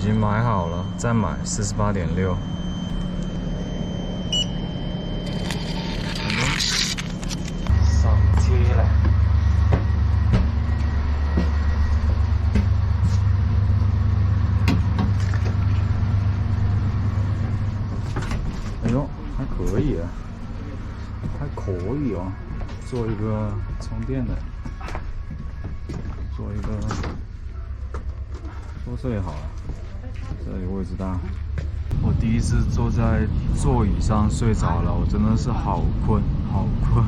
经买好了，再买48.6。上车了。哎呦，还可以啊，还可以哦。做一个充电的，做一个宿舍也好了。这里位置大。我第一次坐在座椅上睡着了，我真的是好困，好困。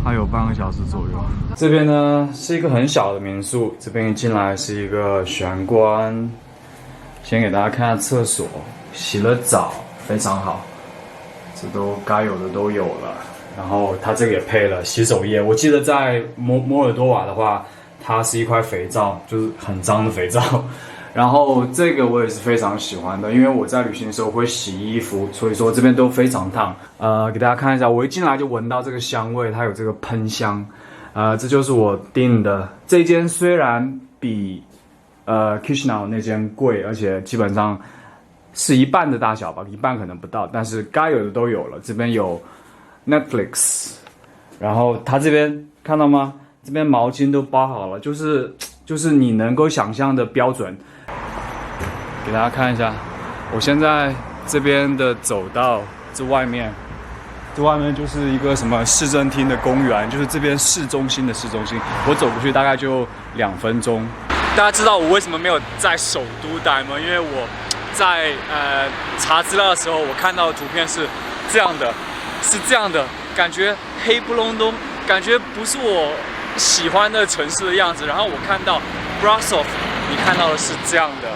还有半个小时左右。这边呢是一个很小的民宿，这边一进来是一个玄关。先给大家看下厕所，洗了澡，非常好，这都该有的都有了。然后它这个也配了洗手液，我记得在摩尔多瓦的话，它是一块肥皂，就是很脏的肥皂。然后这个我也是非常喜欢的，因为我在旅行的时候会洗衣服，所以说这边都非常烫。给大家看一下，我一进来就闻到这个香味，它有这个喷香。这就是我订的这间，虽然比Chisinau 那间贵，而且基本上是一半的大小吧，一半可能不到，但是该有的都有了。这边有 Netflix， 然后它这边看到吗？这边毛巾都包好了，就是你能够想象的标准。给大家看一下，我现在这边的走道，这外面就是一个什么市政厅的公园，就是这边市中心的市中心，我走过去大概就2分钟。大家知道我为什么没有在首都待吗？因为我在查资料的时候，我看到的图片是这样的，感觉黑不隆咚，感觉不是我喜欢的城市的样子。然后我看到 Brasov， 你看到的是这样的。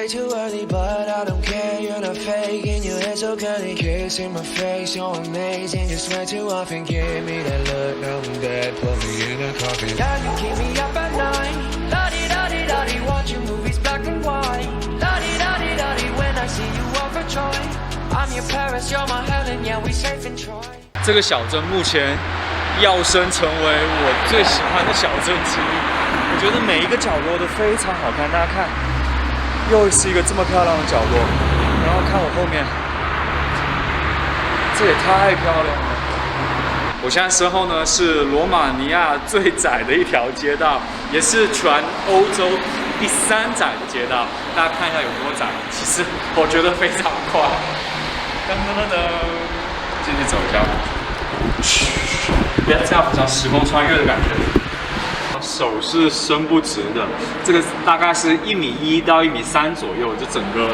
Too early, but I don't care. You're not faking. Your hair so curly, kissing my face. You're amazing. Just way too often. Give me that look. Now I'm dead. Put me in a coffin. Yeah, you keep me up at night. La di da di da di. Watching movies black and white. La di da di da di. When I see you overjoyed. I'm your Paris, you're my Helen. Yeah, we safe in Troy. 这个小镇目前跃升成为我最喜欢的小镇之一。我觉得每一个角落都非常好看，大家看。又是一个这么漂亮的角落，然后看我后面，这也太漂亮了。我现在身后呢是罗马尼亚最窄的一条街道，也是全欧洲第3窄的街道。大家看一下有多窄，其实我觉得非常快。噔噔噔噔，进去走一下。别这样，好像时空穿越的感觉。手是伸不直的，这个大概是1.1米到1.3米左右，就整个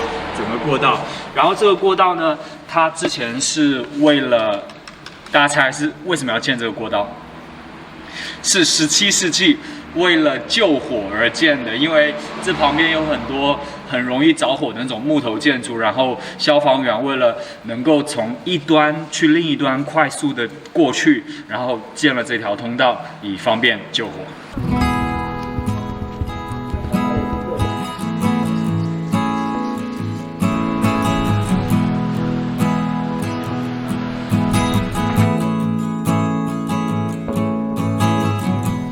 过道。然后这个过道呢，它之前是为了，大家猜是为什么要建这个过道？是17世纪为了救火而建的，因为这旁边有很多很容易着火的那种木头建筑，然后消防员为了能够从一端去另一端快速的过去，然后建了这条通道，以方便救火。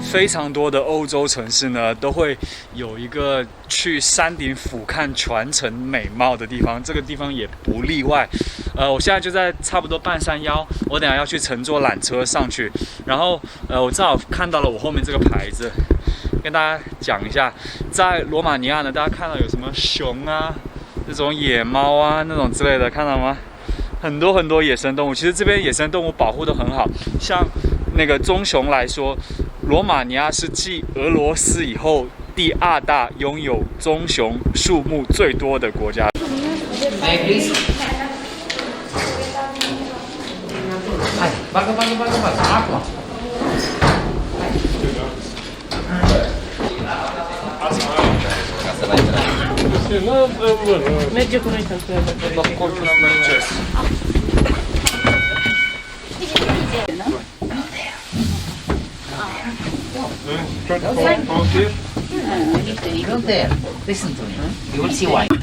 非常多的欧洲城市呢，都会有一个去山顶俯瞰全城美貌的地方，这个地方也不例外。我现在就在差不多半山腰，我等下要去乘坐缆车上去。然后我正好看到了我后面这个牌子，跟大家讲一下，在罗马尼亚呢，大家看到有什么熊啊，这种野猫啊，那种之类的，看到吗？很多野生动物，其实这边野生动物保护得很好，像那个棕熊来说。罗马尼亚是继俄罗斯以后第2大拥有棕熊数目最多的国家。Meglio con il calcolo. Don't dare. Listen to me. You will see why. Poi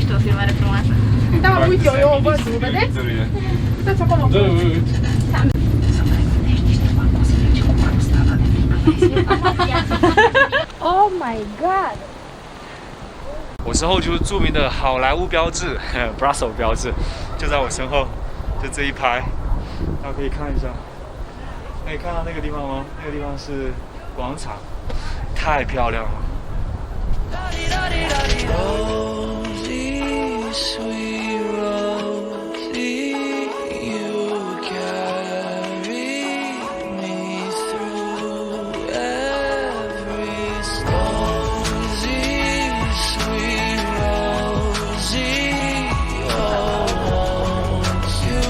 devo filmare prima. Tam uite, eu o văd, vedeți? Uitați acolo. Oh my god！我身后就是著名的好莱坞标志 ，Brussels 标志，就在我身后，就这一排，大家可以看一下，可以看到那个地方吗？那个地方是广场，太漂亮了。 Rosie, sweet Rosie, you carry me through every storm. Rosie, sweet Rosie, oh, won't you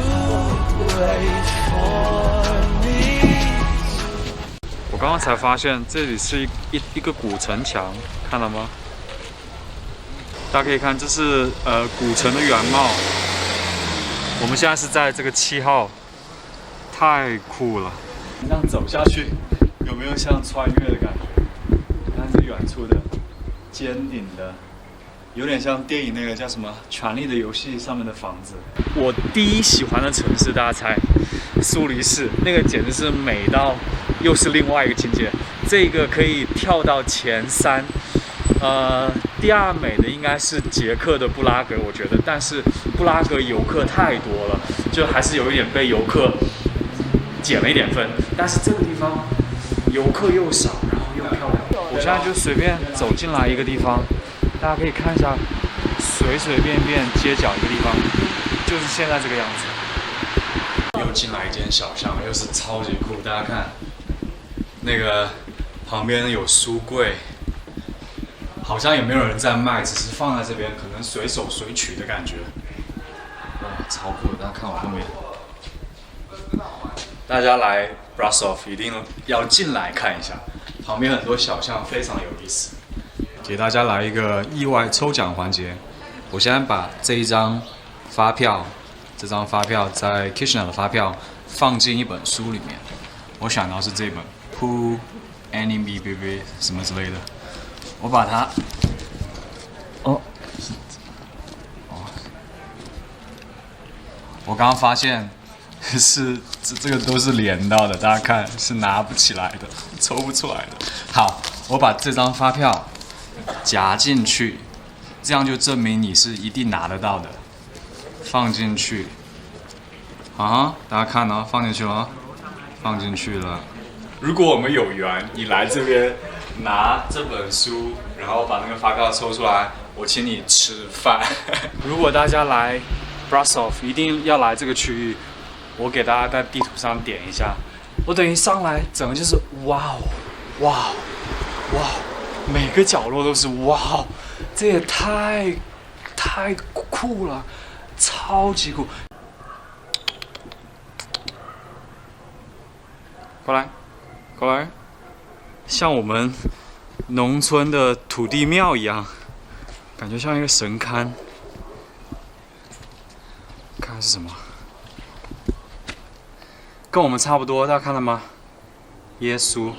wait for me? 我刚刚才发现这里是一个古城墙，看了吗？ 大家可以看，这是古城的原貌。我们现在是在这个7号，太酷了！这样走下去，有没有像穿越的感觉？看这远处的尖顶的，有点像电影那个叫什么《权力的游戏》上面的房子。我第一喜欢的城市，大家猜，苏黎世，那个简直是美到又是另外一个境界。这个可以跳到前3。 第2美的应该是捷克的布拉格，我觉得，但是布拉格游客太多了，就还是有一点被游客减了一点分。但是这个地方游客又少，然后又漂亮。我现在就随便走进来一个地方，大家可以看一下，随随便便街角一个地方，就是现在这个样子。又进来一间小巷，又是超级酷，大家看，那个旁边有书柜。 好像也没有人在卖，只是放在这边，可能随手随取的感觉。哇，超酷的！大家看我后面，大家来 Brussels 一定要进来看一下，旁边很多小巷非常有意思。给大家来一个意外抽奖环节，我先把这一张发票，这张发票在 Kitchener 的发票放进一本书里面，我想到是这本 Who Anime Baby 什么之类的。 我把它，我刚刚发现是这个都是连到的，大家看是拿不起来的，抽不出来的。好，我把这张发票夹进去，这样就证明你是一定拿得到的。放进去，啊，大家看哦，放进去了，放进去了。如果我们有缘，你来这边。 拿这本书，然后把那个发票抽出来，我请你吃饭。如果大家来 Brussels 一定要来这个区域，我给大家在地图上点一下。我等于上来，整个就是哇哦，哇哦，哇哦，每个角落都是哇哦，这也太酷了，超级酷。过来，过来。 像我们农村的土地庙一样，感觉像一个神龛。看是什么？跟我们差不多，大家看到吗？耶稣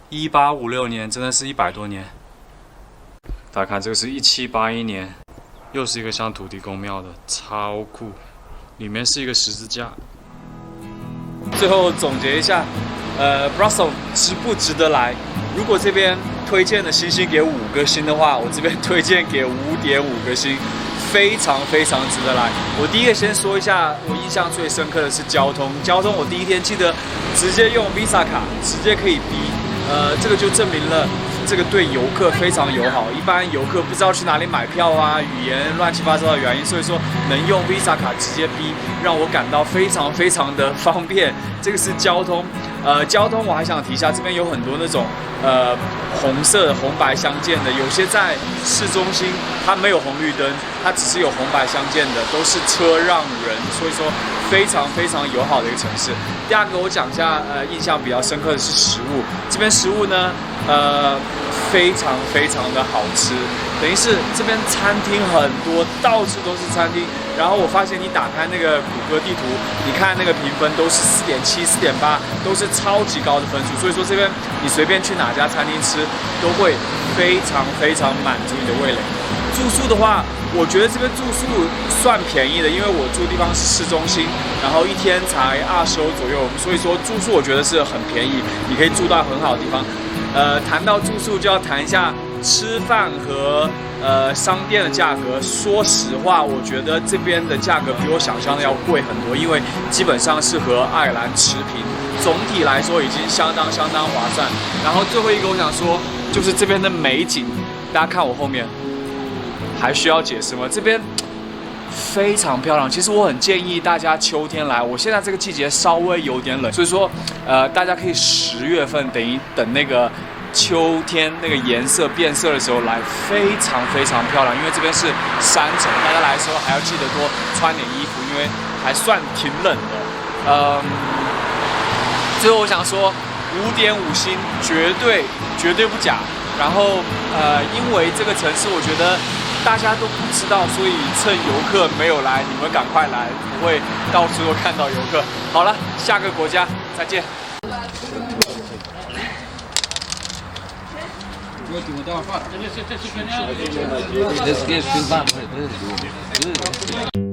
，1856年，真的是100多年。大家看，这个是1781年，又是一个像土地公庙的，超酷。里面是一个十字架。最后总结一下。 Brussels 值不值得来？如果这边推荐的星星给5个星的话，我这边推荐给5.5个星，非常值得来。我第一个先说一下，我印象最深刻的是交通。交通我第一天记得直接用 Visa 卡，直接可以逼，这个就证明了这个对游客非常友好。一般游客不知道去哪里买票啊，语言乱七八糟的原因，所以说能用 Visa 卡直接逼，让我感到非常的方便。这个是交通。 交通我还想提一下，这边有很多那种红色的红白相间的，有些在市中心它没有红绿灯，它只是有红白相间的，都是车让人，所以说非常非常友好的一个城市。第二个我讲一下，印象比较深刻的是食物，这边食物呢，非常非常的好吃，等于是这边餐厅很多，到处都是餐厅。然后我发现你打开那个谷歌地图，你看那个评分都是4.7、4.8，都是超级高的分数。所以说这边你随便去哪家餐厅吃，都会非常非常满足你的味蕾。住宿的话，我觉得这边住宿算便宜的，因为我住的地方是市中心，然后一天才20欧左右，所以说住宿我觉得是很便宜，你可以住到很好的地方。谈到住宿就要谈一下吃饭和商店的价格。说实话，我觉得这边的价格比我想象的要贵很多，因为基本上是和爱尔兰持平，总体来说已经相当划算。然后最后一个我想说，就是这边的美景，大家看我后面。还需要解释吗？这边非常漂亮。其实我很建议大家秋天来。我现在这个季节稍微有点冷，所以说大家可以10月份等那个秋天那个颜色变色的时候来，非常非常漂亮。因为这边是山城，大家来的时候还要记得多穿点衣服，因为还算挺冷的。最后我想说，5.5星绝对不假。然后因为这个城市我觉得大家都不知道，所以趁游客没有来，你们赶快来，不会到处都看到游客。好了，下个国家再见。This gives you